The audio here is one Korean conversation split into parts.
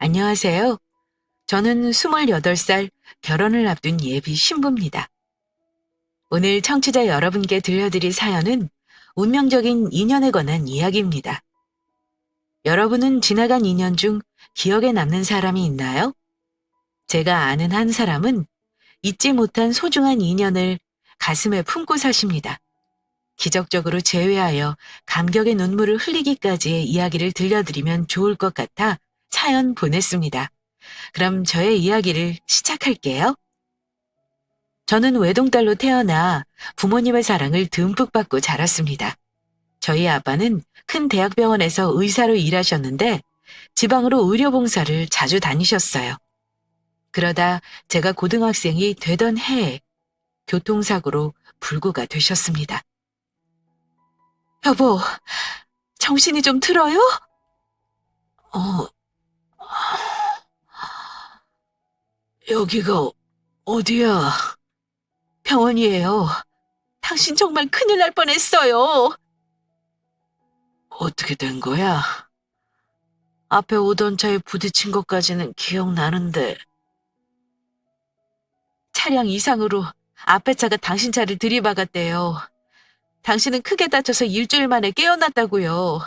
안녕하세요. 저는 28살 결혼을 앞둔 예비 신부입니다. 오늘 청취자 여러분께 들려드릴 사연은 운명적인 인연에 관한 이야기입니다. 여러분은 지나간 인연 중 기억에 남는 사람이 있나요? 제가 아는 한 사람은 잊지 못한 소중한 인연을 가슴에 품고 사십니다. 기적적으로 재회하여 감격의 눈물을 흘리기까지의 이야기를 들려드리면 좋을 것 같아 사연 보냈습니다. 그럼 저의 이야기를 시작할게요. 저는 외동딸로 태어나 부모님의 사랑을 듬뿍 받고 자랐습니다. 저희 아빠는 큰 대학병원에서 의사로 일하셨는데 지방으로 의료봉사를 자주 다니셨어요. 그러다 제가 고등학생이 되던 해에 교통사고로 불구가 되셨습니다. 여보, 정신이 좀 들어요? 어, 여기가 어디야? 병원이에요. 당신 정말 큰일 날 뻔했어요. 어떻게 된 거야? 앞에 오던 차에 부딪힌 것까지는 기억나는데. 차량 이상으로 앞에 차가 당신 차를 들이박았대요. 당신은 크게 다쳐서 일주일 만에 깨어났다고요.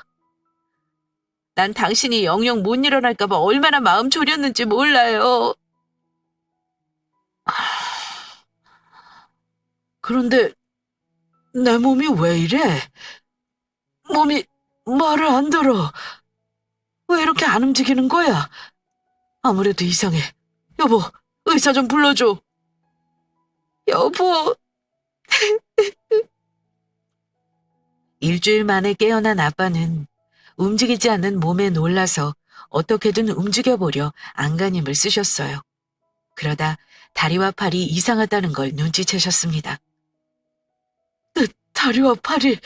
난 당신이 영영 못 일어날까 봐 얼마나 마음 졸였는지 몰라요. 그런데 내 몸이 왜 이래? 몸이 말을 안 들어. 왜 이렇게 안 움직이는 거야? 아무래도 이상해. 여보, 의사 좀 불러줘. 여보. 일주일 만에 깨어난 아빠는 움직이지 않는 몸에 놀라서 어떻게든 움직여보려 안간힘을 쓰셨어요. 그러다 다리와 팔이 이상하다는 걸 눈치채셨습니다. 내 다리와 팔이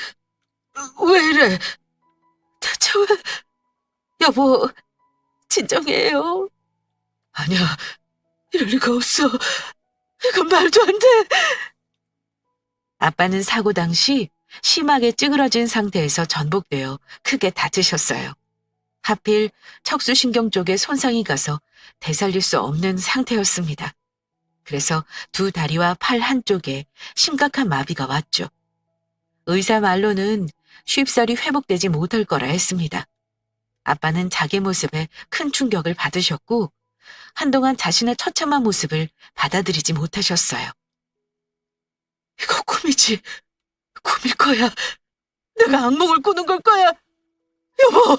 왜 이래? 대체 왜? 여보, 진정해요. 아니야, 이럴 리가 없어. 이건 말도 안 돼. 아빠는 사고 당시 심하게 찌그러진 상태에서 전복되어 크게 다치셨어요. 하필 척수신경 쪽에 손상이 가서 되살릴 수 없는 상태였습니다. 그래서 두 다리와 팔 한쪽에 심각한 마비가 왔죠. 의사 말로는 쉽사리 회복되지 못할 거라 했습니다. 아빠는 자기 모습에 큰 충격을 받으셨고 한동안 자신의 처참한 모습을 받아들이지 못하셨어요. 이거 꿈이지. 꿈일 거야. 내가 악몽을 꾸는 걸 거야. 여보,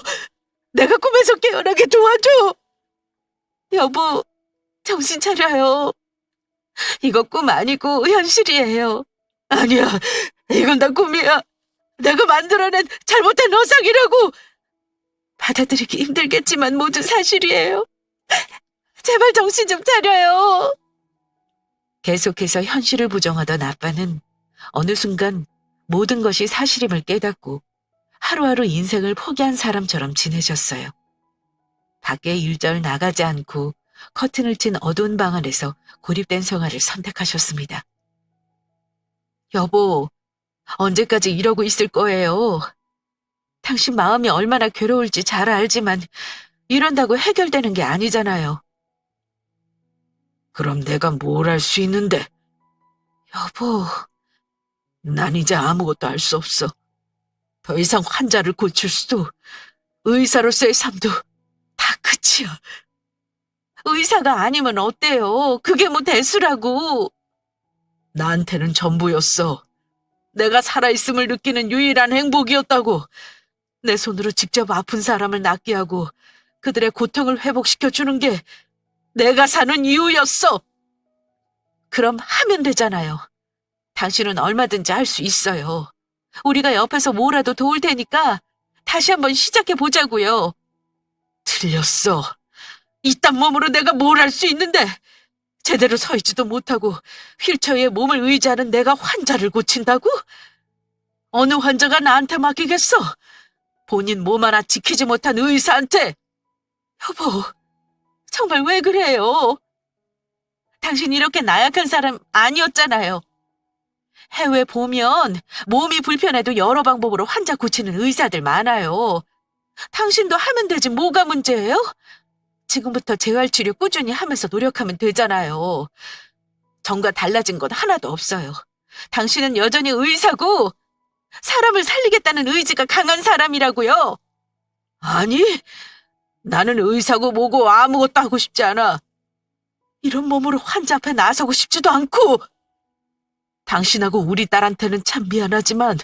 내가 꿈에서 깨어나게 도와줘. 여보, 정신 차려요. 이거 꿈 아니고 현실이에요. 아니야, 이건 다 꿈이야. 내가 만들어낸 잘못된 어상이라고. 받아들이기 힘들겠지만 모두 사실이에요. 제발 정신 좀 차려요. 계속해서 현실을 부정하던 아빠는 어느 순간 모든 것이 사실임을 깨닫고 하루하루 인생을 포기한 사람처럼 지내셨어요. 밖에 일절 나가지 않고 커튼을 친 어두운 방 안에서 고립된 생활을 선택하셨습니다. 여보, 언제까지 이러고 있을 거예요? 당신 마음이 얼마나 괴로울지 잘 알지만 이런다고 해결되는 게 아니잖아요. 그럼 내가 뭘 할 수 있는데? 여보, 난 이제 아무것도 할 수 없어. 더 이상 환자를 고칠 수도 의사로서의 삶도 다 끝이야. 의사가 아니면 어때요? 그게 뭐 대수라고. 나한테는 전부였어. 내가 살아있음을 느끼는 유일한 행복이었다고. 내 손으로 직접 아픈 사람을 낫게 하고 그들의 고통을 회복시켜주는 게 내가 사는 이유였어. 그럼 하면 되잖아요. 당신은 얼마든지 할 수 있어요. 우리가 옆에서 뭐라도 도울 테니까 다시 한번 시작해보자고요. 틀렸어. 이딴 몸으로 내가 뭘 할 수 있는데. 제대로 서 있지도 못하고 휠체어에 몸을 의지하는 내가 환자를 고친다고? 어느 환자가 나한테 맡기겠어? 본인 몸 하나 지키지 못한 의사한테. 여보, 정말 왜 그래요? 당신 이렇게 나약한 사람 아니었잖아요. 해외 보면 몸이 불편해도 여러 방법으로 환자 고치는 의사들 많아요. 당신도 하면 되지 뭐가 문제예요? 지금부터 재활치료 꾸준히 하면서 노력하면 되잖아요. 전과 달라진 건 하나도 없어요. 당신은 여전히 의사고 사람을 살리겠다는 의지가 강한 사람이라고요. 아니, 나는 의사고 뭐고 아무것도 하고 싶지 않아. 이런 몸으로 환자 앞에 나서고 싶지도 않고. 당신하고 우리 딸한테는 참 미안하지만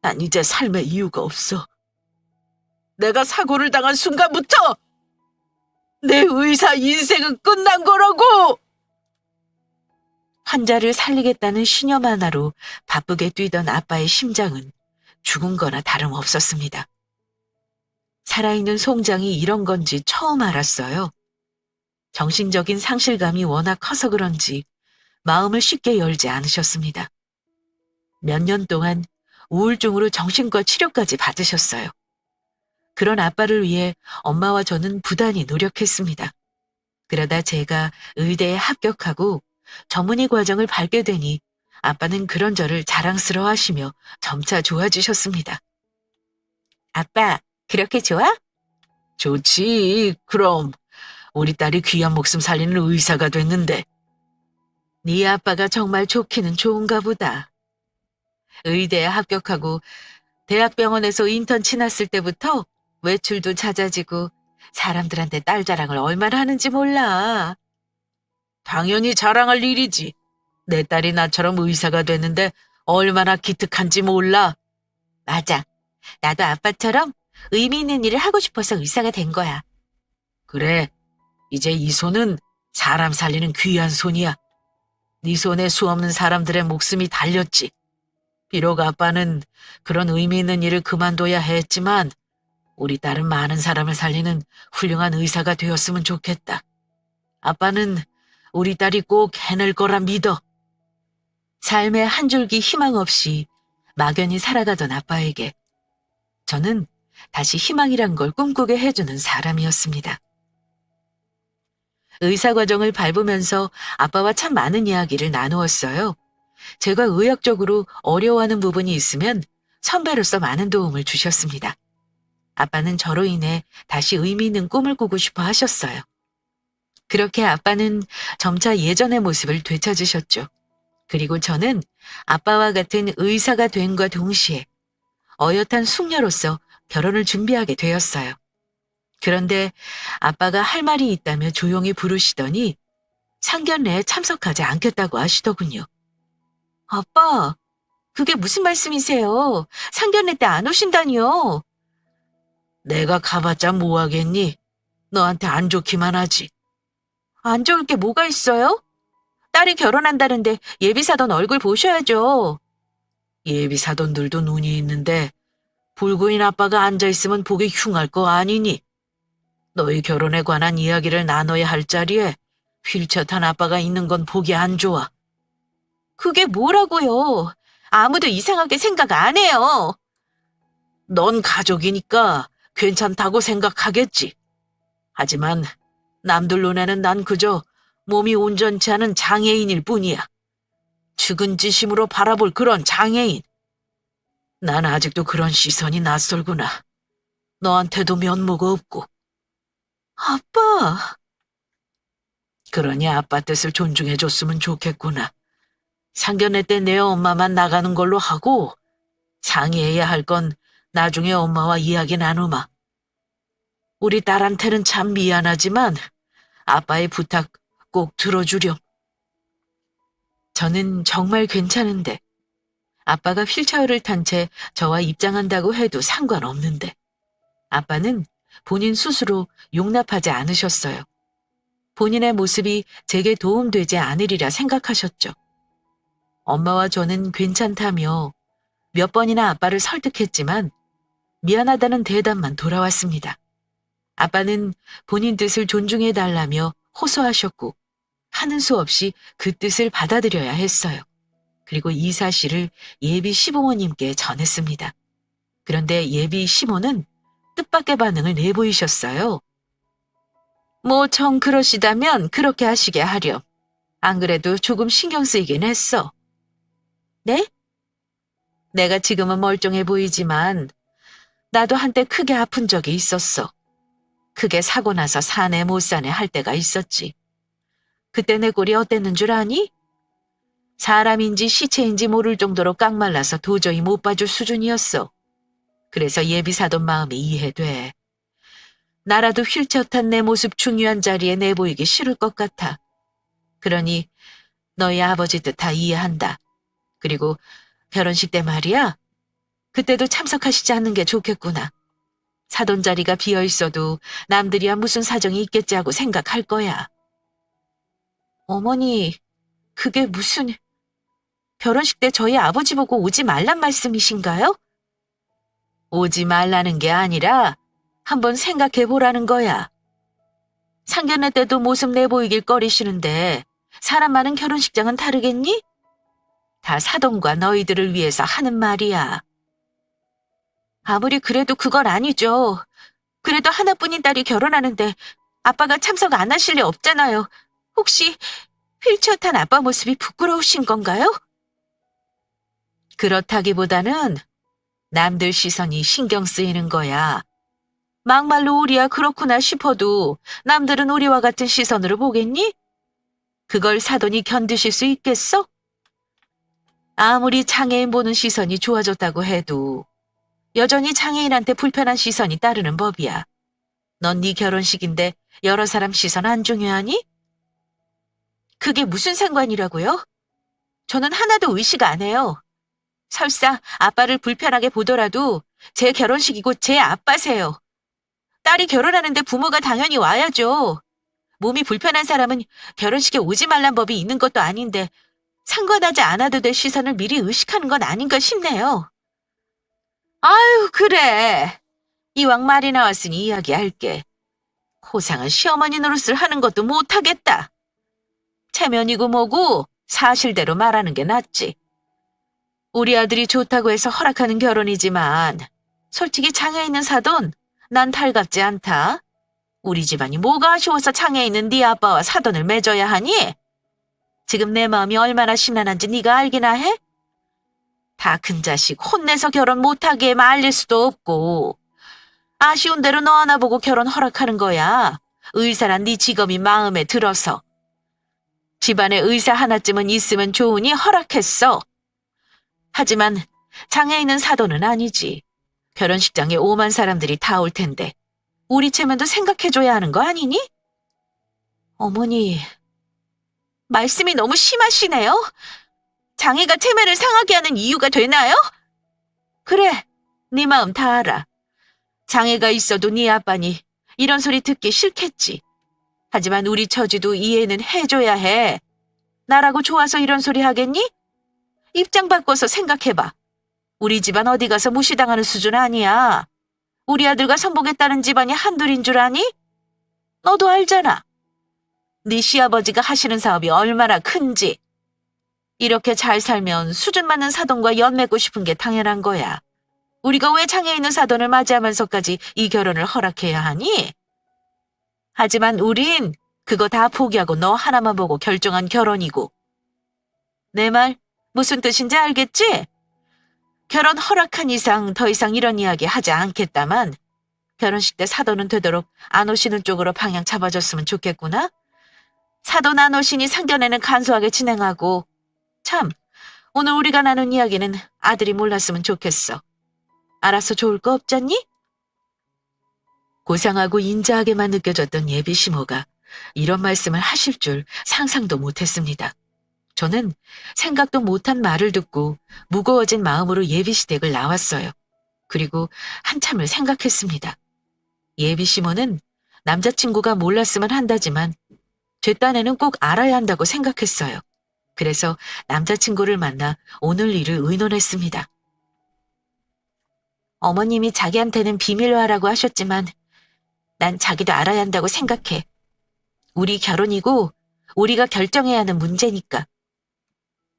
난 이제 삶에 이유가 없어. 내가 사고를 당한 순간부터 내 의사 인생은 끝난 거라고! 환자를 살리겠다는 신념 하나로 바쁘게 뛰던 아빠의 심장은 죽은 거나 다름없었습니다. 살아있는 송장이 이런 건지 처음 알았어요. 정신적인 상실감이 워낙 커서 그런지 마음을 쉽게 열지 않으셨습니다. 몇 년 동안 우울증으로 정신과 치료까지 받으셨어요. 그런 아빠를 위해 엄마와 저는 부단히 노력했습니다. 그러다 제가 의대에 합격하고 전문의 과정을 밟게 되니 아빠는 그런 저를 자랑스러워하시며 점차 좋아지셨습니다. 아빠, 그렇게 좋아? 좋지. 그럼 우리 딸이 귀한 목숨 살리는 의사가 됐는데. 네 아빠가 정말 좋기는 좋은가 보다. 의대에 합격하고 대학병원에서 인턴 지났을 때부터 외출도 잦아지고 사람들한테 딸 자랑을 얼마나 하는지 몰라. 당연히 자랑할 일이지. 내 딸이 나처럼 의사가 됐는데 얼마나 기특한지 몰라. 맞아. 나도 아빠처럼 의미 있는 일을 하고 싶어서 의사가 된 거야. 그래. 이제 이 손은 사람 살리는 귀한 손이야. 네 손에 수없는 사람들의 목숨이 달렸지. 비록 아빠는 그런 의미 있는 일을 그만둬야 했지만 우리 딸은 많은 사람을 살리는 훌륭한 의사가 되었으면 좋겠다. 아빠는 우리 딸이 꼭 해낼 거라 믿어. 삶에 한 줄기 희망 없이 막연히 살아가던 아빠에게 저는 다시 희망이란 걸 꿈꾸게 해주는 사람이었습니다. 의사 과정을 밟으면서 아빠와 참 많은 이야기를 나누었어요. 제가 의학적으로 어려워하는 부분이 있으면 선배로서 많은 도움을 주셨습니다. 아빠는 저로 인해 다시 의미 있는 꿈을 꾸고 싶어 하셨어요. 그렇게 아빠는 점차 예전의 모습을 되찾으셨죠. 그리고 저는 아빠와 같은 의사가 됨과 동시에 어엿한 숙녀로서 결혼을 준비하게 되었어요. 그런데 아빠가 할 말이 있다며 조용히 부르시더니 상견례에 참석하지 않겠다고 하시더군요. 아빠, 그게 무슨 말씀이세요? 상견례 때 안 오신다니요? 내가 가봤자 뭐 하겠니? 너한테 안 좋기만 하지. 안 좋을 게 뭐가 있어요? 딸이 결혼한다는데 예비사돈 얼굴 보셔야죠. 예비사돈들도 눈이 있는데 불구인 아빠가 앉아있으면 보기 흉할 거 아니니? 너희 결혼에 관한 이야기를 나눠야 할 자리에 휠체어 탄 아빠가 있는 건 보기 안 좋아. 그게 뭐라고요? 아무도 이상하게 생각 안 해요. 넌 가족이니까 괜찮다고 생각하겠지. 하지만 남들 눈에는 난 그저 몸이 온전치 않은 장애인일 뿐이야. 측은지심으로 바라볼 그런 장애인. 난 아직도 그런 시선이 낯설구나. 너한테도 면모가 없고. 아빠. 그러니 아빠 뜻을 존중해줬으면 좋겠구나. 상견례 때 내 엄마만 나가는 걸로 하고 상의해야 할 건 나중에 엄마와 이야기 나누마. 우리 딸한테는 참 미안하지만 아빠의 부탁 꼭 들어주렴. 저는 정말 괜찮은데 아빠가 휠체어를 탄 채 저와 입장한다고 해도 상관없는데 아빠는 본인 스스로 용납하지 않으셨어요. 본인의 모습이 제게 도움되지 않으리라 생각하셨죠. 엄마와 저는 괜찮다며 몇 번이나 아빠를 설득했지만 미안하다는 대답만 돌아왔습니다. 아빠는 본인 뜻을 존중해달라며 호소하셨고 하는 수 없이 그 뜻을 받아들여야 했어요. 그리고 이 사실을 예비 시부모님께 전했습니다. 그런데 예비 시모는 뜻밖의 반응을 내보이셨어요. 뭐 정 그러시다면 그렇게 하시게 하렴. 안 그래도 조금 신경 쓰이긴 했어. 네? 내가 지금은 멀쩡해 보이지만 나도 한때 크게 아픈 적이 있었어. 크게 사고 나서 사내 못 사내 할 때가 있었지. 그때 내 꼴이 어땠는 줄 아니? 사람인지 시체인지 모를 정도로 깡말라서 도저히 못 봐줄 수준이었어. 그래서 예비 사돈 마음이 이해돼. 나라도 휠체어 탄 내 모습 중요한 자리에 내보이기 싫을 것 같아. 그러니 너희 아버지 뜻 다 이해한다. 그리고 결혼식 때 말이야. 그때도 참석하시지 않는 게 좋겠구나. 사돈 자리가 비어 있어도 남들이야 무슨 사정이 있겠지 하고 생각할 거야. 어머니, 그게 무슨... 결혼식 때 저희 아버지 보고 오지 말란 말씀이신가요? 오지 말라는 게 아니라 한번 생각해 보라는 거야. 상견례 때도 모습 내보이길 꺼리시는데 사람 많은 결혼식장은 다르겠니? 다 사돈과 너희들을 위해서 하는 말이야. 아무리 그래도 그건 아니죠. 그래도 하나뿐인 딸이 결혼하는데 아빠가 참석 안 하실 리 없잖아요. 혹시 휠체어 탄 아빠 모습이 부끄러우신 건가요? 그렇다기보다는 남들 시선이 신경 쓰이는 거야. 막말로 우리야 그렇구나 싶어도 남들은 우리와 같은 시선으로 보겠니? 그걸 사돈이 견디실 수 있겠어? 아무리 장애인 보는 시선이 좋아졌다고 해도 여전히 장애인한테 불편한 시선이 따르는 법이야. 넌 네 결혼식인데 여러 사람 시선 안 중요하니? 그게 무슨 상관이라고요? 저는 하나도 의식 안 해요. 설사 아빠를 불편하게 보더라도 제 결혼식이고 제 아빠세요. 딸이 결혼하는데 부모가 당연히 와야죠. 몸이 불편한 사람은 결혼식에 오지 말란 법이 있는 것도 아닌데 상관하지 않아도 될 시선을 미리 의식하는 건 아닌가 싶네요. 아유, 그래. 이왕 말이 나왔으니 이야기할게. 호상은 시어머니 노릇을 하는 것도 못하겠다. 체면이고 뭐고 사실대로 말하는 게 낫지. 우리 아들이 좋다고 해서 허락하는 결혼이지만 솔직히 장애 있는 사돈 난 달갑지 않다. 우리 집안이 뭐가 아쉬워서 장애 있는 네 아빠와 사돈을 맺어야 하니? 지금 내 마음이 얼마나 심란한지 네가 알기나 해? 다 큰 자식 혼내서 결혼 못하게 말릴 수도 없고 아쉬운 대로 너 하나 보고 결혼 허락하는 거야. 의사란 네 직업이 마음에 들어서. 집안에 의사 하나쯤은 있으면 좋으니 허락했어. 하지만 장애 있는 사돈은 아니지. 결혼식장에 오만 사람들이 다 올 텐데 우리 체면도 생각해줘야 하는 거 아니니? 어머니, 말씀이 너무 심하시네요. 장애가 체면을 상하게 하는 이유가 되나요? 그래, 네 마음 다 알아. 장애가 있어도 네 아빠니 이런 소리 듣기 싫겠지. 하지만 우리 처지도 이해는 해줘야 해. 나라고 좋아서 이런 소리 하겠니? 입장 바꿔서 생각해봐. 우리 집안 어디 가서 무시당하는 수준 아니야. 우리 아들과 선보겠다는 집안이 한둘인 줄 아니? 너도 알잖아. 네 시아버지가 하시는 사업이 얼마나 큰지. 이렇게 잘 살면 수준 맞는 사돈과 연 맺고 싶은 게 당연한 거야. 우리가 왜 장애 있는 사돈을 맞이하면서까지 이 결혼을 허락해야 하니? 하지만 우린 그거 다 포기하고 너 하나만 보고 결정한 결혼이고. 내 말 무슨 뜻인지 알겠지? 결혼 허락한 이상 더 이상 이런 이야기 하지 않겠다만 결혼식 때 사돈은 되도록 안 오시는 쪽으로 방향 잡아줬으면 좋겠구나. 사돈 안 오시니 상견례는 간소하게 진행하고 참 오늘 우리가 나눈 이야기는 아들이 몰랐으면 좋겠어. 알아서 좋을 거 없잖니? 고상하고 인자하게만 느껴졌던 예비 시모가 이런 말씀을 하실 줄 상상도 못했습니다. 저는 생각도 못한 말을 듣고 무거워진 마음으로 예비 시댁을 나왔어요. 그리고 한참을 생각했습니다. 예비 시모는 남자친구가 몰랐으면 한다지만 제 딴에는 꼭 알아야 한다고 생각했어요. 그래서 남자친구를 만나 오늘 일을 의논했습니다. 어머님이 자기한테는 비밀로 하라고 하셨지만 난 자기도 알아야 한다고 생각해. 우리 결혼이고 우리가 결정해야 하는 문제니까.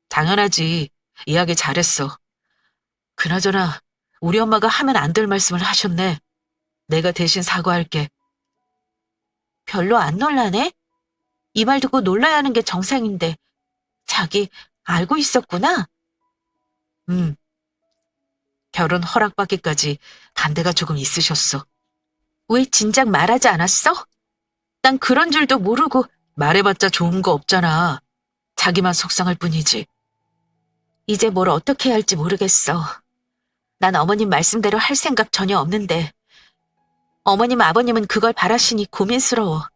당연하지. 이야기 잘했어. 그나저나 우리 엄마가 하면 안 될 말씀을 하셨네. 내가 대신 사과할게. 별로 안 놀라네? 이 말 듣고 놀라야 하는 게 정상인데 자기 알고 있었구나? 결혼 허락받기까지 반대가 조금 있으셨어. 왜 진작 말하지 않았어? 난 그런 줄도 모르고. 말해봤자 좋은 거 없잖아. 자기만 속상할 뿐이지. 이제 뭘 어떻게 해야 할지 모르겠어. 난 어머님 말씀대로 할 생각 전혀 없는데 어머님 아버님은 그걸 바라시니 고민스러워.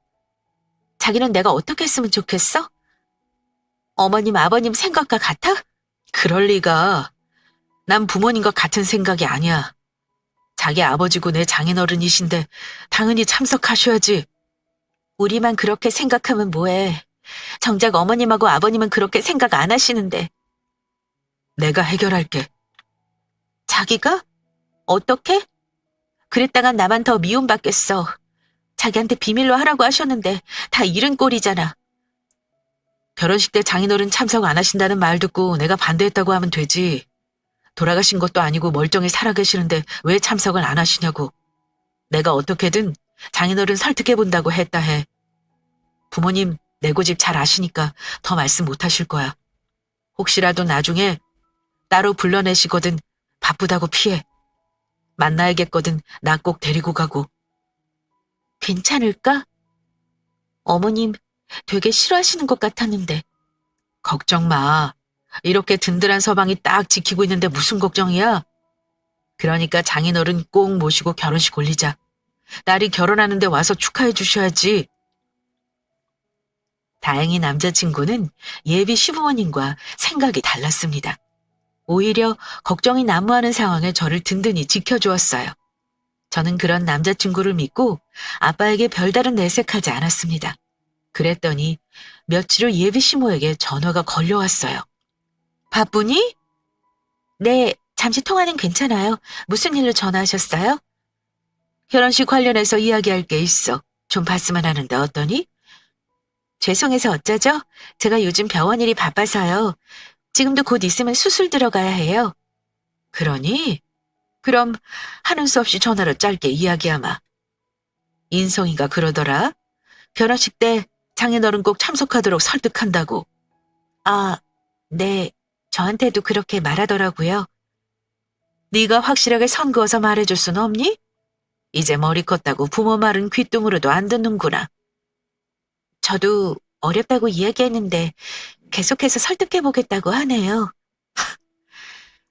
자기는 내가 어떻게 했으면 좋겠어? 어머님 아버님 생각과 같아? 그럴 리가. 난 부모님과 같은 생각이 아니야. 자기 아버지고 내 장인어른이신데 당연히 참석하셔야지. 우리만 그렇게 생각하면 뭐해. 정작 어머님하고 아버님은 그렇게 생각 안 하시는데. 내가 해결할게. 자기가? 어떻게? 그랬다간 나만 더 미움받겠어. 자기한테 비밀로 하라고 하셨는데 다 잃은 꼴이잖아. 결혼식 때 장인어른 참석 안 하신다는 말 듣고 내가 반대했다고 하면 되지. 돌아가신 것도 아니고 멀쩡히 살아계시는데 왜 참석을 안 하시냐고. 내가 어떻게든 장인어른 설득해본다고 했다 해. 부모님 내 고집 잘 아시니까 더 말씀 못 하실 거야. 혹시라도 나중에 따로 불러내시거든 바쁘다고 피해. 만나야겠거든 나 꼭 데리고 가고. 괜찮을까? 어머님 되게 싫어하시는 것 같았는데. 걱정 마. 이렇게 든든한 서방이 딱 지키고 있는데 무슨 걱정이야? 그러니까 장인어른 꼭 모시고 결혼식 올리자. 딸이 결혼하는데 와서 축하해 주셔야지. 다행히 남자친구는 예비 시부모님과 생각이 달랐습니다. 오히려 걱정이 난무하는 상황에 저를 든든히 지켜주었어요. 저는 그런 남자친구를 믿고 아빠에게 별다른 내색하지 않았습니다. 그랬더니 며칠 후 예비 시모에게 전화가 걸려왔어요. 바쁘니? 네, 잠시 통화는 괜찮아요. 무슨 일로 전화하셨어요? 결혼식 관련해서 이야기할 게 있어. 좀 봤으면 하는데 어떠니? 죄송해서 어쩌죠? 제가 요즘 병원 일이 바빠서요. 지금도 곧 있으면 수술 들어가야 해요. 그러니? 그럼 하는 수 없이 전화로 짧게 이야기하마. 인성이가 그러더라. 결혼식 때 장인어른 꼭 참석하도록 설득한다고. 아, 네. 저한테도 그렇게 말하더라고요. 네가 확실하게 선 그어서 말해줄 순 없니? 이제 머리 컸다고 부모 말은 귓등으로도 안 듣는구나. 저도 어렵다고 이야기했는데 계속해서 설득해보겠다고 하네요.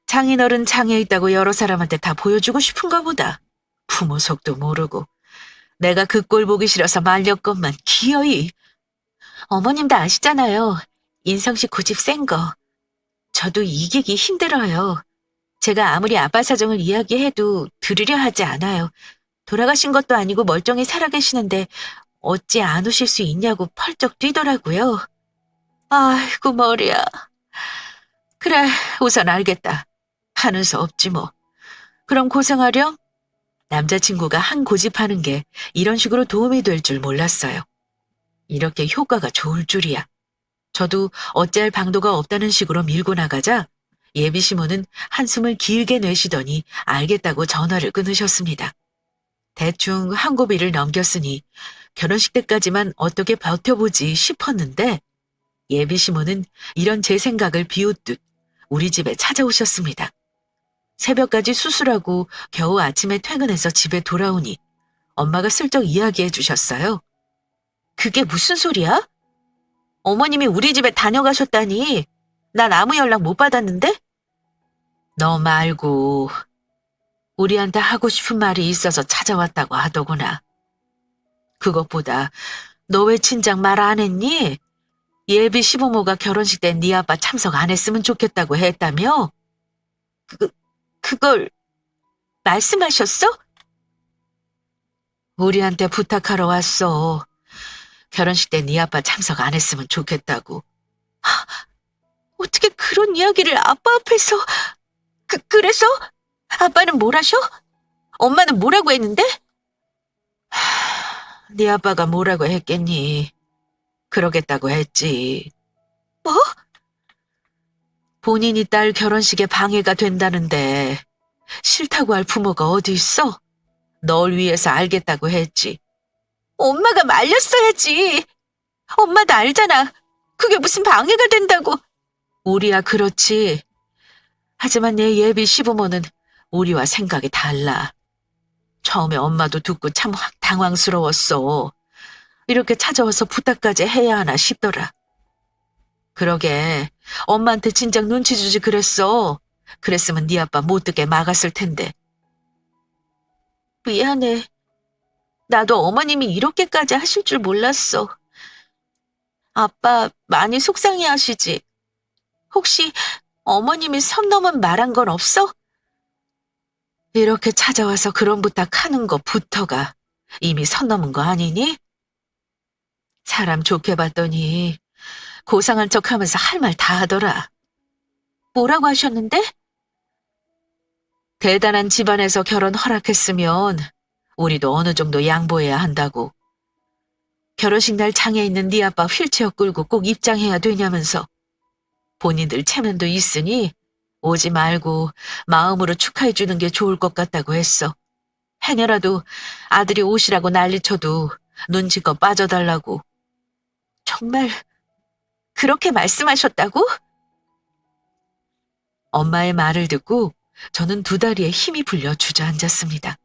장인어른 장애 있다고 여러 사람한테 다 보여주고 싶은가 보다. 부모 속도 모르고. 내가 그 꼴 보기 싫어서 말렸건만 기어이. 어머님도 아시잖아요. 인성 씨 고집 센 거. 저도 이기기 힘들어요. 제가 아무리 아빠 사정을 이야기해도 들으려 하지 않아요. 돌아가신 것도 아니고 멀쩡히 살아계시는데 어찌 안 오실 수 있냐고 펄쩍 뛰더라고요. 아이고 머리야. 그래, 우선 알겠다. 하는 수 없지 뭐. 그럼 고생하렴? 남자친구가 한 고집하는 게 이런 식으로 도움이 될 줄 몰랐어요. 이렇게 효과가 좋을 줄이야. 저도 어찌할 방도가 없다는 식으로 밀고 나가자 예비 시모는 한숨을 길게 내쉬더니 알겠다고 전화를 끊으셨습니다. 대충 한 고비를 넘겼으니 결혼식 때까지만 어떻게 버텨보지 싶었는데 예비 시모는 이런 제 생각을 비웃듯 우리 집에 찾아오셨습니다. 새벽까지 수술하고 겨우 아침에 퇴근해서 집에 돌아오니 엄마가 슬쩍 이야기해 주셨어요. 그게 무슨 소리야? 어머님이 우리 집에 다녀가셨다니. 난 아무 연락 못 받았는데? 너 말고 우리한테 하고 싶은 말이 있어서 찾아왔다고 하더구나. 그것보다 너 왜 진작 말 안 했니? 예비 시부모가 결혼식 때 네 아빠 참석 안 했으면 좋겠다고 했다며? 그걸 말씀하셨어? 우리한테 부탁하러 왔어. 결혼식 때 네 아빠 참석 안 했으면 좋겠다고. 어떻게 그런 이야기를 아빠 앞에서... 그래서? 아빠는 뭘 하셔? 엄마는 뭐라고 했는데? 네 아빠가 뭐라고 했겠니? 그러겠다고 했지. 뭐? 본인이 딸 결혼식에 방해가 된다는데 싫다고 할 부모가 어디 있어? 널 위해서 알겠다고 했지. 엄마가 말렸어야지. 엄마도 알잖아. 그게 무슨 방해가 된다고. 우리야 그렇지. 하지만 내 예비 시부모는 우리와 생각이 달라. 처음에 엄마도 듣고 참 당황스러웠어. 이렇게 찾아와서 부탁까지 해야 하나 싶더라. 그러게 엄마한테 진작 눈치 주지 그랬어. 그랬으면 네 아빠 못 듣게 막았을 텐데. 미안해. 나도 어머님이 이렇게까지 하실 줄 몰랐어. 아빠 많이 속상해 하시지? 혹시 어머님이 선 넘은 말한 건 없어? 이렇게 찾아와서 그런 부탁하는 것부터가 이미 선 넘은 거 아니니? 사람 좋게 봤더니 고상한 척하면서 할 말 다 하더라. 뭐라고 하셨는데? 대단한 집안에서 결혼 허락했으면 우리도 어느 정도 양보해야 한다고. 결혼식 날 장에 있는 네 아빠 휠체어 끌고 꼭 입장해야 되냐면서. 본인들 체면도 있으니 오지 말고 마음으로 축하해 주는 게 좋을 것 같다고 했어. 해녀라도 아들이 오시라고 난리쳐도 눈치껏 빠져달라고. 정말 그렇게 말씀하셨다고? 엄마의 말을 듣고 저는 두 다리에 힘이 풀려 주저앉았습니다.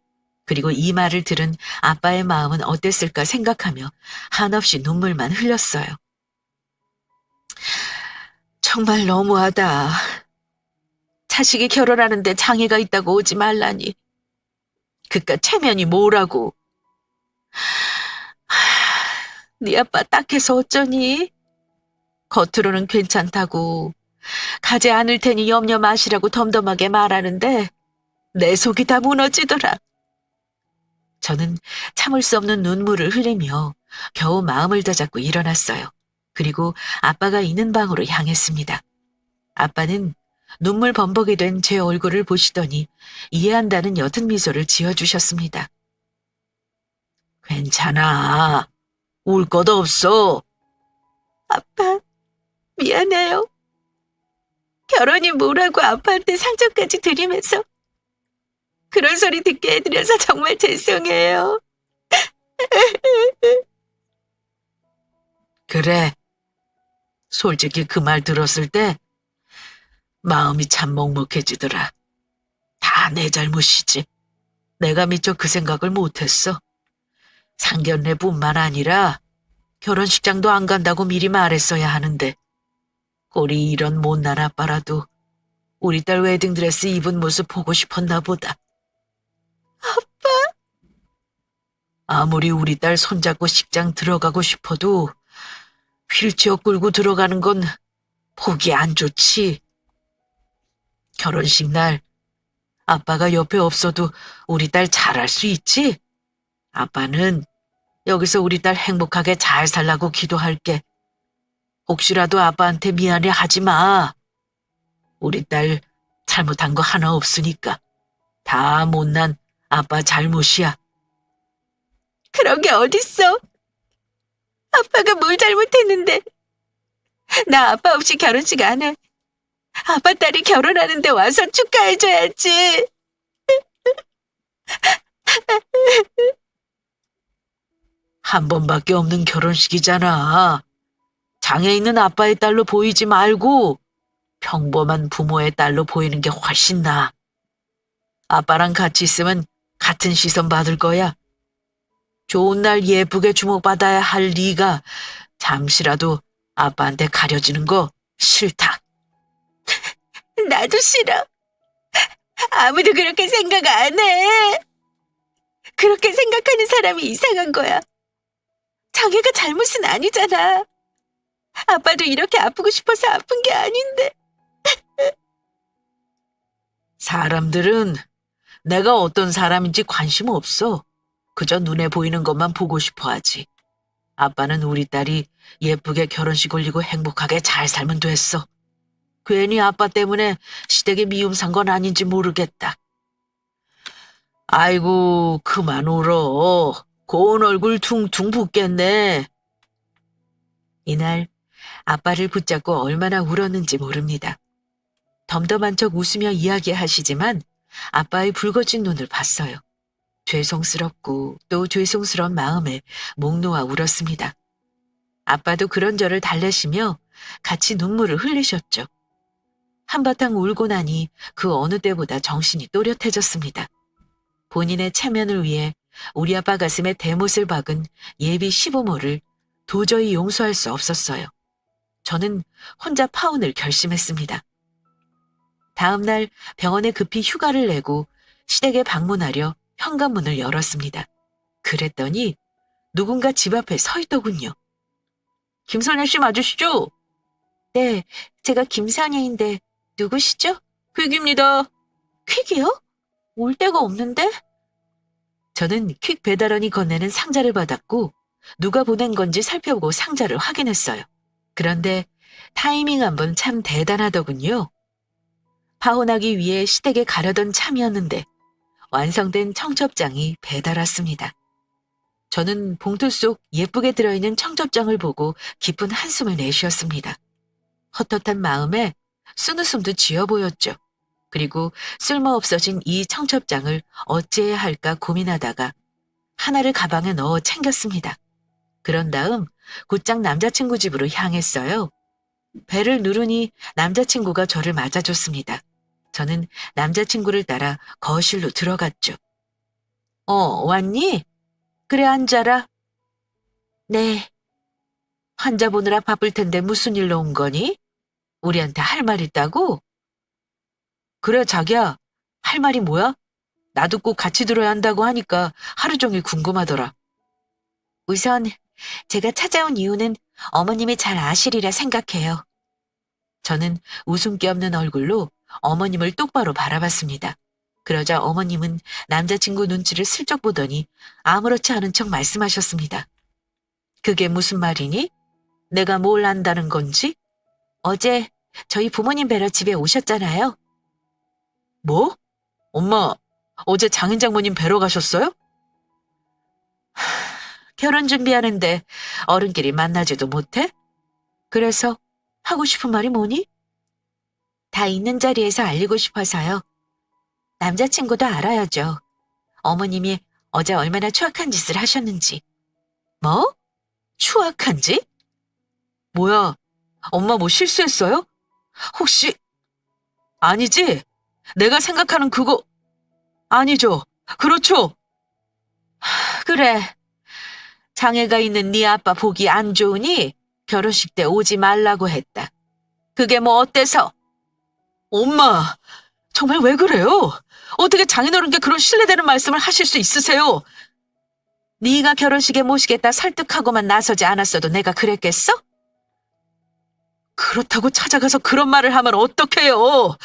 그리고 이 말을 들은 아빠의 마음은 어땠을까 생각하며 한없이 눈물만 흘렸어요. 정말 너무하다. 자식이 결혼하는데 장애가 있다고 오지 말라니. 그깟 체면이 뭐라고. 네 아빠 딱해서 어쩌니? 겉으로는 괜찮다고 가지 않을 테니 염려 마시라고 덤덤하게 말하는데 내 속이 다 무너지더라. 저는 참을 수 없는 눈물을 흘리며 겨우 마음을 다잡고 일어났어요. 그리고 아빠가 있는 방으로 향했습니다. 아빠는 눈물 범벅이 된 제 얼굴을 보시더니 이해한다는 옅은 미소를 지어주셨습니다. 괜찮아. 울 것도 없어. 아빠, 미안해요. 결혼이 뭐라고 아빠한테 상처까지 드리면서 그런 소리 듣게 해드려서 정말 죄송해요. 그래. 솔직히 그 말 들었을 때 마음이 참 먹먹해지더라. 다 내 잘못이지. 내가 미처 그 생각을 못했어. 상견례뿐만 아니라 결혼식장도 안 간다고 미리 말했어야 하는데 꼴이 이런 못난 아빠라도 우리 딸 웨딩드레스 입은 모습 보고 싶었나 보다. 아빠? 아무리 우리 딸 손잡고 식장 들어가고 싶어도 휠체어 끌고 들어가는 건 보기 안 좋지. 결혼식 날 아빠가 옆에 없어도 우리 딸 잘할 수 있지? 아빠는 여기서 우리 딸 행복하게 잘 살라고 기도할게. 혹시라도 아빠한테 미안해 하지 마. 우리 딸 잘못한 거 하나 없으니까. 다 못난 아빠 잘못이야. 그런 게 어딨어? 아빠가 뭘 잘못했는데. 나 아빠 없이 결혼식 안 해. 아빠 딸이 결혼하는데 와서 축하해줘야지. 한 번밖에 없는 결혼식이잖아. 장애 있는 아빠의 딸로 보이지 말고 평범한 부모의 딸로 보이는 게 훨씬 나아. 아빠랑 같이 있으면 같은 시선 받을 거야. 좋은 날 예쁘게 주목받아야 할 네가 잠시라도 아빠한테 가려지는 거 싫다. 나도 싫어. 아무도 그렇게 생각 안 해. 그렇게 생각하는 사람이 이상한 거야. 장애가 잘못은 아니잖아. 아빠도 이렇게 아프고 싶어서 아픈 게 아닌데. 사람들은 내가 어떤 사람인지 관심 없어. 그저 눈에 보이는 것만 보고 싶어 하지. 아빠는 우리 딸이 예쁘게 결혼식 올리고 행복하게 잘 살면 됐어. 괜히 아빠 때문에 시댁에 미움 산 건 아닌지 모르겠다. 아이고, 그만 울어. 고운 얼굴 퉁퉁 붓겠네. 이날 아빠를 붙잡고 얼마나 울었는지 모릅니다. 덤덤한 척 웃으며 이야기하시지만 아빠의 붉어진 눈을 봤어요. 죄송스럽고 또 죄송스러운 마음에 목 놓아 울었습니다. 아빠도 그런 저를 달래시며 같이 눈물을 흘리셨죠. 한바탕 울고 나니 그 어느 때보다 정신이 또렷해졌습니다. 본인의 체면을 위해 우리 아빠 가슴에 대못을 박은 예비 시부모를 도저히 용서할 수 없었어요. 저는 혼자 파혼을 결심했습니다. 다음 날 병원에 급히 휴가를 내고 시댁에 방문하려 현관문을 열었습니다. 그랬더니 누군가 집 앞에 서 있더군요. 김선혜 씨 맞으시죠? 네, 제가 김선혜인데 누구시죠? 퀵입니다. 퀵이요? 올 데가 없는데? 저는 퀵 배달원이 건네는 상자를 받았고 누가 보낸 건지 살펴보고 상자를 확인했어요. 그런데 타이밍 한 번 참 대단하더군요. 파혼하기 위해 시댁에 가려던 참이었는데 완성된 청첩장이 배달 왔습니다. 저는 봉투 속 예쁘게 들어있는 청첩장을 보고 깊은 한숨을 내쉬었습니다. 헛헛한 마음에 쓴웃음도 지어 보였죠. 그리고 쓸모없어진 이 청첩장을 어찌해야 할까 고민하다가 하나를 가방에 넣어 챙겼습니다. 그런 다음 곧장 남자친구 집으로 향했어요. 배를 누르니 남자친구가 저를 맞아줬습니다. 저는 남자친구를 따라 거실로 들어갔죠. 왔니? 그래, 앉아라. 네. 환자 보느라 바쁠 텐데 무슨 일로 온 거니? 우리한테 할 말 있다고? 그래, 자기야. 할 말이 뭐야? 나도 꼭 같이 들어야 한다고 하니까 하루 종일 궁금하더라. 우선 제가 찾아온 이유는 어머님이 잘 아시리라 생각해요. 저는 웃음기 없는 얼굴로 어머님을 똑바로 바라봤습니다. 그러자 어머님은 남자친구 눈치를 슬쩍 보더니 아무렇지 않은 척 말씀하셨습니다. 그게 무슨 말이니? 내가 뭘 안다는 건지? 어제 저희 부모님 뵈러 집에 오셨잖아요. 뭐? 엄마, 어제 장인 장모님 뵈러 가셨어요? 결혼 준비하는데 어른끼리 만나지도 못해? 그래서 하고 싶은 말이 뭐니? 다 있는 자리에서 알리고 싶어서요. 남자친구도 알아야죠. 어머님이 어제 얼마나 추악한 짓을 하셨는지. 뭐? 추악한 짓? 뭐야, 엄마 뭐 실수했어요? 혹시, 아니지? 내가 생각하는 그거, 아니죠? 그렇죠? 그래. 장애가 있는 네 아빠 보기 안 좋으니 결혼식 때 오지 말라고 했다. 그게 뭐 어때서? 엄마, 정말 왜 그래요? 어떻게 장인어른께 그런 신뢰되는 말씀을 하실 수 있으세요? 네가 결혼식에 모시겠다 설득하고만 나서지 않았어도 내가 그랬겠어? 그렇다고 찾아가서 그런 말을 하면 어떡해요?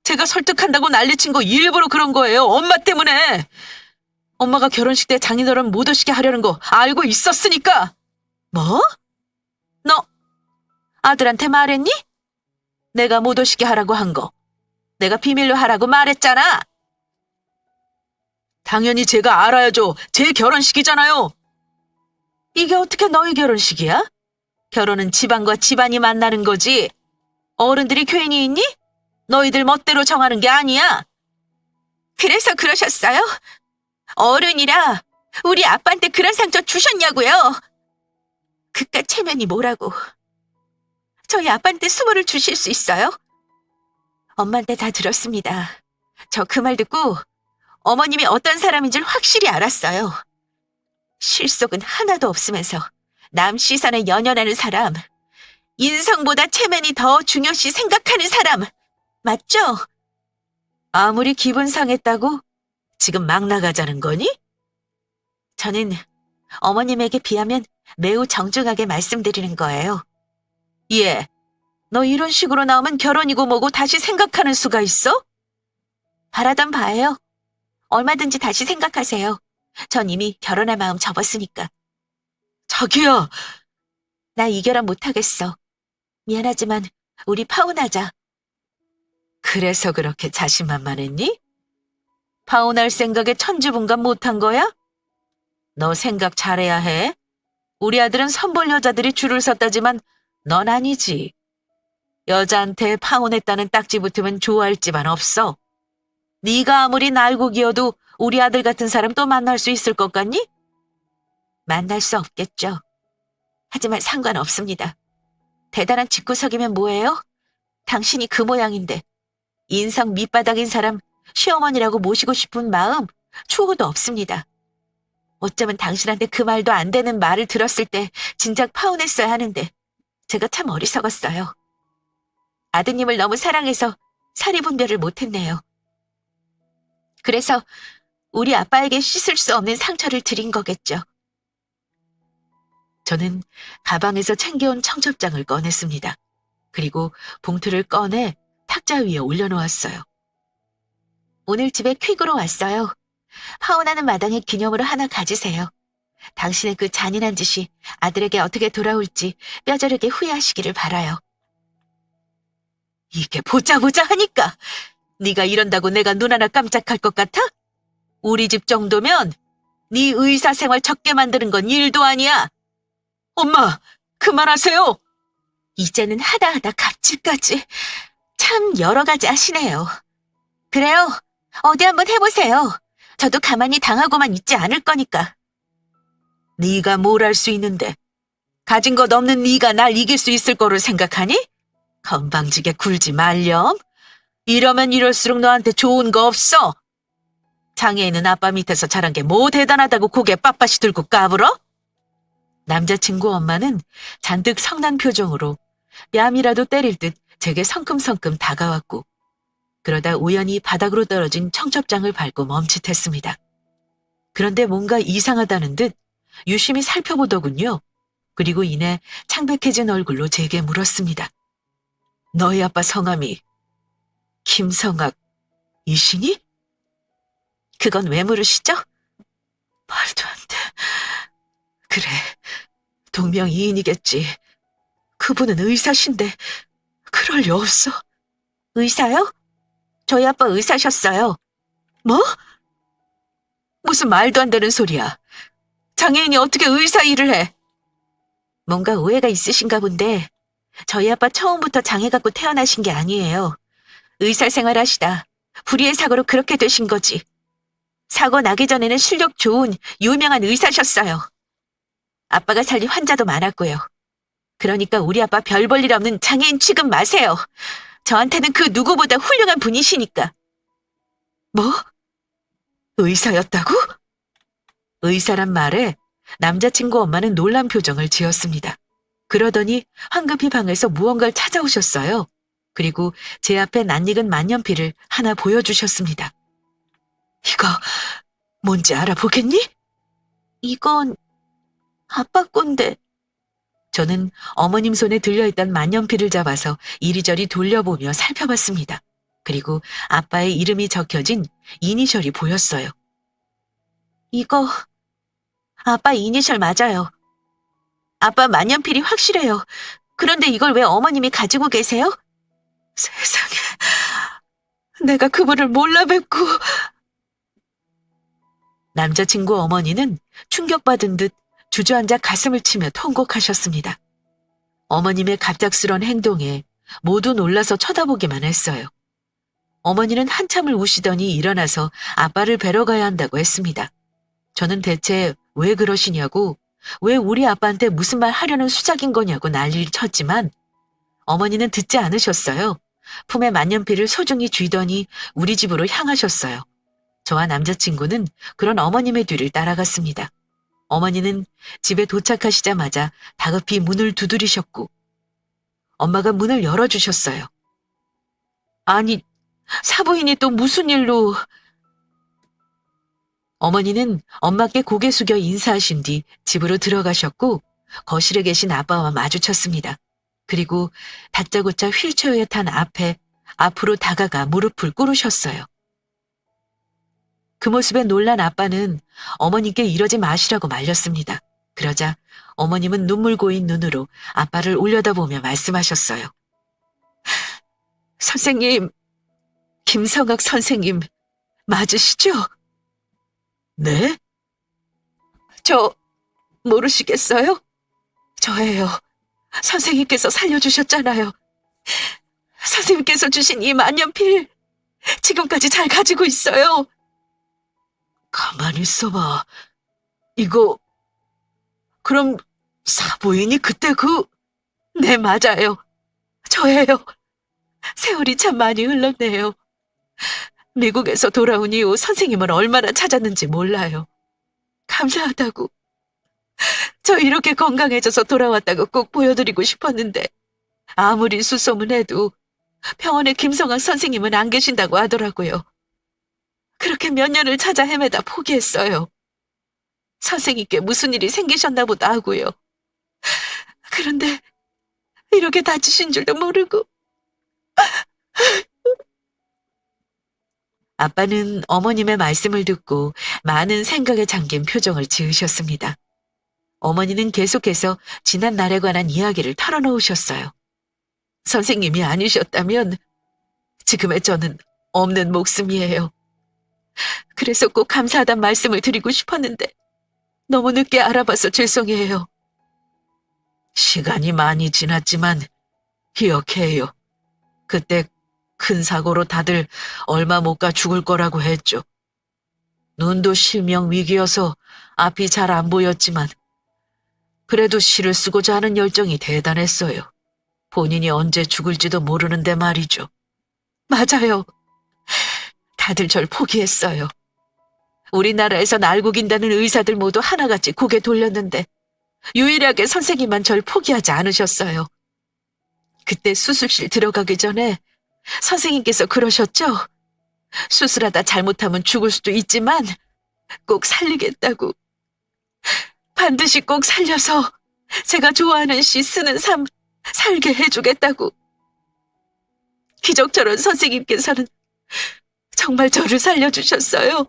제가 설득한다고 난리친 거 일부러 그런 거예요. 엄마 때문에. 엄마가 결혼식 때 장인어른 못 오시게 하려는 거 알고 있었으니까. 뭐? 너 아들한테 말했니? 내가 못 오시게 하라고 한 거. 내가 비밀로 하라고 말했잖아. 당연히 제가 알아야죠. 제 결혼식이잖아요. 이게 어떻게 너희 결혼식이야? 결혼은 집안과 집안이 만나는 거지. 어른들이 괜히 있니? 너희들 멋대로 정하는 게 아니야. 그래서 그러셨어요? 어른이라 우리 아빠한테 그런 상처 주셨냐고요? 그깟 체면이 뭐라고. 저희 아빠한테 수모를 주실 수 있어요? 엄마한테 다 들었습니다. 저 그 말 듣고 어머님이 어떤 사람인 줄 확실히 알았어요. 실속은 하나도 없으면서 남 시선에 연연하는 사람, 인성보다 체면이 더 중요시 생각하는 사람, 맞죠? 아무리 기분 상했다고 지금 막 나가자는 거니? 저는 어머님에게 비하면 매우 정중하게 말씀드리는 거예요. 예, 너 이런 식으로 나오면 결혼이고 뭐고 다시 생각하는 수가 있어? 바라던 바예요. 얼마든지 다시 생각하세요. 전 이미 결혼할 마음 접었으니까. 자기야! 나 이 결혼 못하겠어. 미안하지만 우리 파혼하자. 그래서 그렇게 자신만만했니? 파혼할 생각에 천지분간 못한 거야? 너 생각 잘해야 해. 우리 아들은 선볼 여자들이 줄을 섰다지만 넌 아니지. 여자한테 파혼했다는 딱지 붙으면 좋아할 집안 없어. 네가 아무리 날고 기어도 우리 아들 같은 사람 또 만날 수 있을 것 같니? 만날 수 없겠죠. 하지만 상관없습니다. 대단한 집구석이면 뭐예요? 당신이 그 모양인데 인성 밑바닥인 사람 시어머니라고 모시고 싶은 마음 추호도 없습니다. 어쩌면 당신한테 그 말도 안 되는 말을 들었을 때 진작 파혼했어야 하는데 제가 참 어리석었어요. 아드님을 너무 사랑해서 사리분별을 못했네요. 그래서 우리 아빠에게 씻을 수 없는 상처를 드린 거겠죠. 저는 가방에서 챙겨온 청첩장을 꺼냈습니다. 그리고 봉투를 꺼내 탁자 위에 올려놓았어요. 오늘 집에 퀵으로 왔어요. 파혼하는 마당에 기념으로 하나 가지세요. 당신의 그 잔인한 짓이 아들에게 어떻게 돌아올지 뼈저리게 후회하시기를 바라요. 이게 보자 하니까 네가 이런다고 내가 눈 하나 깜짝할 것 같아? 우리 집 정도면 네 의사 생활 적게 만드는 건 일도 아니야. 엄마, 그만하세요. 이제는 하다 갑질까지. 참 여러 가지 하시네요. 그래요. 어디 한번 해보세요. 저도 가만히 당하고만 있지 않을 거니까. 네가 뭘 할 수 있는데 가진 것 없는 네가 날 이길 수 있을 거로 생각하니? 건방지게 굴지 말렴. 이러면 이럴수록 너한테 좋은 거 없어. 장애인은 아빠 밑에서 자란 게 뭐 대단하다고 고개 빳빳이 들고 까불어? 남자친구 엄마는 잔뜩 성난 표정으로 뺨이라도 때릴 듯 제게 성큼성큼 다가왔고 그러다 우연히 바닥으로 떨어진 청첩장을 밟고 멈칫했습니다. 그런데 뭔가 이상하다는 듯 유심히 살펴보더군요. 그리고 이내 창백해진 얼굴로 제게 물었습니다. 너희 아빠 성함이 김성학 이시니? 그건 왜 물으시죠? 말도 안 돼. 그래, 동명이인이겠지. 그분은 의사신데 그럴 리 없어. 의사요? 저희 아빠 의사셨어요. 뭐? 무슨 말도 안 되는 소리야. 장애인이 어떻게 의사 일을 해? 뭔가 오해가 있으신가 본데 저희 아빠 처음부터 장애 갖고 태어나신 게 아니에요. 의사 생활하시다 불의의 사고로 그렇게 되신 거지. 사고 나기 전에는 실력 좋은 유명한 의사셨어요. 아빠가 살린 환자도 많았고요. 그러니까 우리 아빠 별 볼 일 없는 장애인 취급 마세요. 저한테는 그 누구보다 훌륭한 분이시니까. 뭐? 의사였다고? 의사란 말에 남자친구 엄마는 놀란 표정을 지었습니다. 그러더니 황급히 방에서 무언가를 찾아오셨어요. 그리고 제 앞에 낯익은 만년필을 하나 보여주셨습니다. 이거 뭔지 알아보겠니? 이건 아빠 건데. 저는 어머님 손에 들려있던 만년필을 잡아서 이리저리 돌려보며 살펴봤습니다. 그리고 아빠의 이름이 적혀진 이니셜이 보였어요. 이거 아빠 이니셜 맞아요. 아빠 만년필이 확실해요. 그런데 이걸 왜 어머님이 가지고 계세요? 세상에, 내가 그분을 몰라 뵙고. 남자친구 어머니는 충격받은 듯 주저앉아 가슴을 치며 통곡하셨습니다. 어머님의 갑작스런 행동에 모두 놀라서 쳐다보기만 했어요. 어머니는 한참을 우시더니 일어나서 아빠를 뵈러 가야 한다고 했습니다. 저는 대체 왜 그러시냐고, 왜 우리 아빠한테 무슨 말 하려는 수작인 거냐고 난리를 쳤지만 어머니는 듣지 않으셨어요. 품에 만년필을 소중히 쥐더니 우리 집으로 향하셨어요. 저와 남자친구는 그런 어머님의 뒤를 따라갔습니다. 어머니는 집에 도착하시자마자 다급히 문을 두드리셨고 엄마가 문을 열어주셨어요. 아니, 사부인이 또 무슨 일로... 어머니는 엄마께 고개 숙여 인사하신 뒤 집으로 들어가셨고 거실에 계신 아빠와 마주쳤습니다. 그리고 다짜고짜 휠체어에 탄 앞으로 다가가 무릎을 꿇으셨어요. 그 모습에 놀란 아빠는 어머니께 이러지 마시라고 말렸습니다. 그러자 어머님은 눈물 고인 눈으로 아빠를 올려다보며 말씀하셨어요. 선생님, 김성학 선생님 맞으시죠? 네? 저 모르시겠어요? 저예요. 선생님께서 살려주셨잖아요. 선생님께서 주신 이 만년필 지금까지 잘 가지고 있어요. 가만히 있어봐. 이거 그럼 사부인이 그때 네, 맞아요. 저예요. 세월이 참 많이 흘렀네요. 미국에서 돌아온 이후 선생님을 얼마나 찾았는지 몰라요. 감사하다고. 저 이렇게 건강해져서 돌아왔다고 꼭 보여드리고 싶었는데 아무리 수소문해도 병원에 김성학 선생님은 안 계신다고 하더라고요. 그렇게 몇 년을 찾아 헤매다 포기했어요. 선생님께 무슨 일이 생기셨나 보다 하고요. 그런데 이렇게 다치신 줄도 모르고. 아빠는 어머님의 말씀을 듣고 많은 생각에 잠긴 표정을 지으셨습니다. 어머니는 계속해서 지난 날에 관한 이야기를 털어놓으셨어요. 선생님이 아니셨다면 지금의 저는 없는 목숨이에요. 그래서 꼭 감사하단 말씀을 드리고 싶었는데 너무 늦게 알아봐서 죄송해요. 시간이 많이 지났지만 기억해요. 그때 큰 사고로 다들 얼마 못 가 죽을 거라고 했죠. 눈도 실명 위기여서 앞이 잘 안 보였지만 그래도 시를 쓰고자 하는 열정이 대단했어요. 본인이 언제 죽을지도 모르는데 말이죠. 맞아요. 다들 절 포기했어요. 우리나라에선 알고 긴다는 의사들 모두 하나같이 고개 돌렸는데 유일하게 선생님만 절 포기하지 않으셨어요. 그때 수술실 들어가기 전에 선생님께서 그러셨죠? 수술하다 잘못하면 죽을 수도 있지만 꼭 살리겠다고. 반드시 꼭 살려서 제가 좋아하는 시 쓰는 삶 살게 해주겠다고. 기적처럼 선생님께서는 정말 저를 살려주셨어요.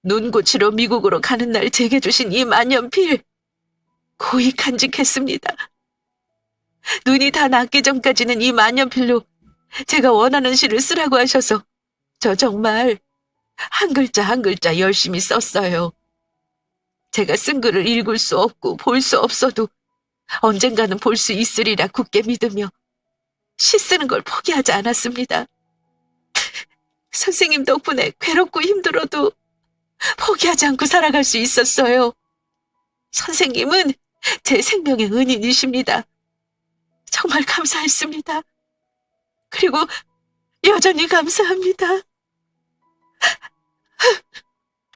눈 고치러 미국으로 가는 날 제게 주신 이 만년필 고이 간직했습니다. 눈이 다 낫기 전까지는 이 만년필로 제가 원하는 시를 쓰라고 하셔서 저 정말 한 글자 한 글자 열심히 썼어요. 제가 쓴 글을 읽을 수 없고 볼 수 없어도 언젠가는 볼 수 있으리라 굳게 믿으며 시 쓰는 걸 포기하지 않았습니다. 선생님 덕분에 괴롭고 힘들어도 포기하지 않고 살아갈 수 있었어요. 선생님은 제 생명의 은인이십니다. 정말 감사했습니다. 그리고 여전히 감사합니다.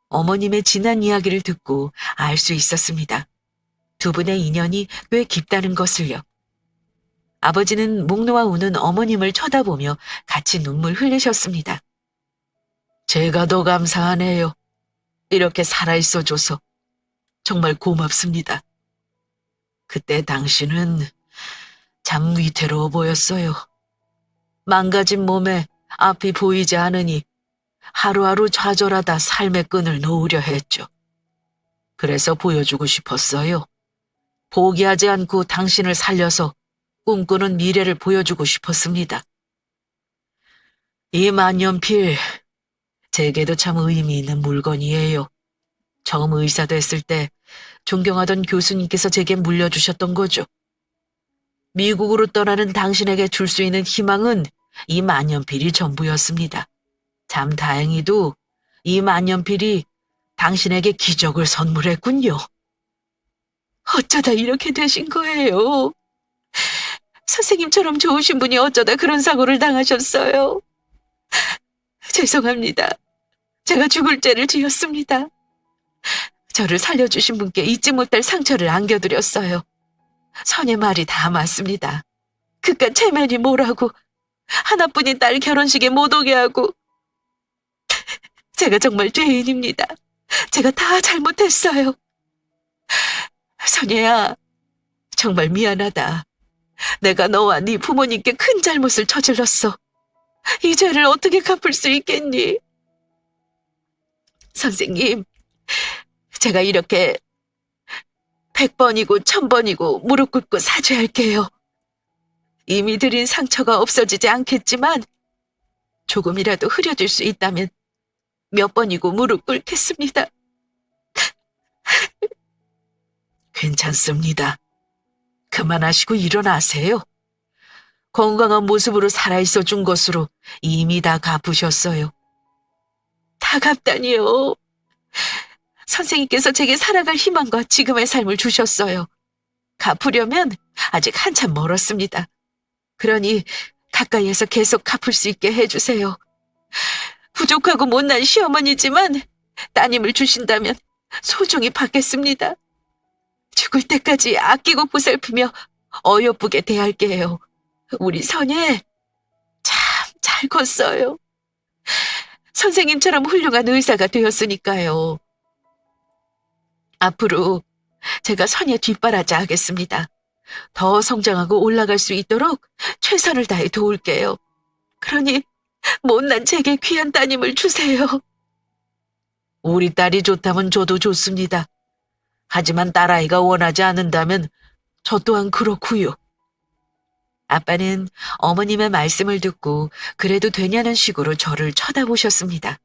어머님의 지난 이야기를 듣고 알 수 있었습니다. 두 분의 인연이 꽤 깊다는 것을요. 아버지는 목 놓아 우는 어머님을 쳐다보며 같이 눈물 흘리셨습니다. 제가 더 감사하네요. 이렇게 살아있어줘서 정말 고맙습니다. 그때 당신은 참 위태로워 보였어요. 망가진 몸에 앞이 보이지 않으니 하루하루 좌절하다 삶의 끈을 놓으려 했죠. 그래서 보여주고 싶었어요. 포기하지 않고 당신을 살려서 꿈꾸는 미래를 보여주고 싶었습니다. 이 만년필, 제게도 참 의미 있는 물건이에요. 처음 의사 됐을 때 존경하던 교수님께서 제게 물려주셨던 거죠. 미국으로 떠나는 당신에게 줄 수 있는 희망은 이 만년필이 전부였습니다. 참 다행히도 이 만년필이 당신에게 기적을 선물했군요. 어쩌다 이렇게 되신 거예요? 선생님처럼 좋으신 분이 어쩌다 그런 사고를 당하셨어요? 죄송합니다. 제가 죽을 죄를 지었습니다. 저를 살려주신 분께 잊지 못할 상처를 안겨드렸어요. 선의 말이 다 맞습니다. 그깟 체면이 뭐라고 하나뿐인 딸 결혼식에 못 오게 하고. 제가 정말 죄인입니다. 제가 다 잘못했어요. 선예야, 정말 미안하다. 내가 너와 네 부모님께 큰 잘못을 저질렀어. 이 죄를 어떻게 갚을 수 있겠니? 선생님, 제가 이렇게 100번이고 1000번이고 무릎 꿇고 사죄할게요. 이미 드린 상처가 없어지지 않겠지만 조금이라도 흐려질 수 있다면 몇 번이고 무릎 꿇겠습니다. 괜찮습니다. 그만하시고 일어나세요. 건강한 모습으로 살아있어 준 것으로 이미 다 갚으셨어요. 다 갚다니요. 선생님께서 제게 살아갈 희망과 지금의 삶을 주셨어요. 갚으려면 아직 한참 멀었습니다. 그러니 가까이에서 계속 갚을 수 있게 해주세요. 부족하고 못난 시어머니지만 따님을 주신다면 소중히 받겠습니다. 죽을 때까지 아끼고 보살피며 어여쁘게 대할게요. 우리 선예 참 잘 컸어요. 선생님처럼 훌륭한 의사가 되었으니까요. 앞으로 제가 선예 뒷바라지 하겠습니다. 더 성장하고 올라갈 수 있도록 최선을 다해 도울게요. 그러니 못난 제게 귀한 따님을 주세요. 우리 딸이 좋다면 저도 좋습니다. 하지만 딸아이가 원하지 않는다면 저 또한 그렇고요. 아빠는 어머님의 말씀을 듣고 그래도 되냐는 식으로 저를 쳐다보셨습니다.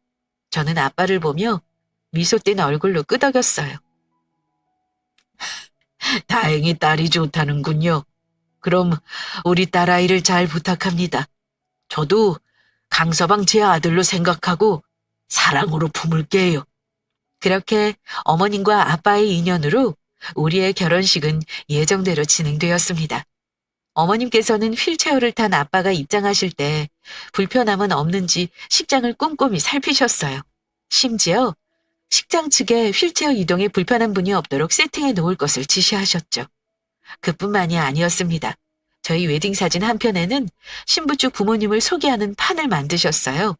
저는 아빠를 보며 미소 띤 얼굴로 끄덕였어요. 다행히 딸이 좋다는군요. 그럼 우리 딸아이를 잘 부탁합니다. 저도 강서방 제 아들로 생각하고 사랑으로 품을게요. 그렇게 어머님과 아빠의 인연으로 우리의 결혼식은 예정대로 진행되었습니다. 어머님께서는 휠체어를 탄 아빠가 입장하실 때 불편함은 없는지 식장을 꼼꼼히 살피셨어요. 심지어 식장 측에 휠체어 이동에 불편한 분이 없도록 세팅해 놓을 것을 지시하셨죠. 그뿐만이 아니었습니다. 저희 웨딩 사진 한편에는 신부 쪽 부모님을 소개하는 판을 만드셨어요.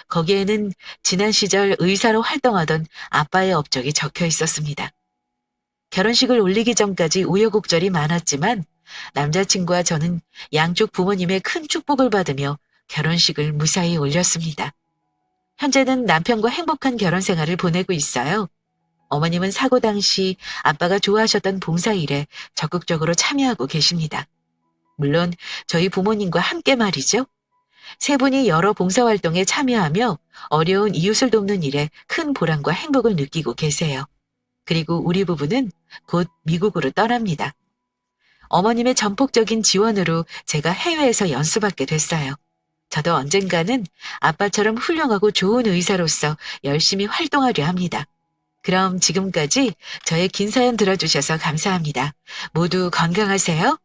거기에는 지난 시절 의사로 활동하던 아빠의 업적이 적혀 있었습니다. 결혼식을 올리기 전까지 우여곡절이 많았지만 남자친구와 저는 양쪽 부모님의 큰 축복을 받으며 결혼식을 무사히 올렸습니다. 현재는 남편과 행복한 결혼 생활을 보내고 있어요. 어머님은 사고 당시 아빠가 좋아하셨던 봉사일에 적극적으로 참여하고 계십니다. 물론 저희 부모님과 함께 말이죠. 세 분이 여러 봉사활동에 참여하며 어려운 이웃을 돕는 일에 큰 보람과 행복을 느끼고 계세요. 그리고 우리 부부는 곧 미국으로 떠납니다. 어머님의 전폭적인 지원으로 제가 해외에서 연수받게 됐어요. 저도 언젠가는 아빠처럼 훌륭하고 좋은 의사로서 열심히 활동하려 합니다. 그럼 지금까지 저의 긴 사연 들어주셔서 감사합니다. 모두 건강하세요.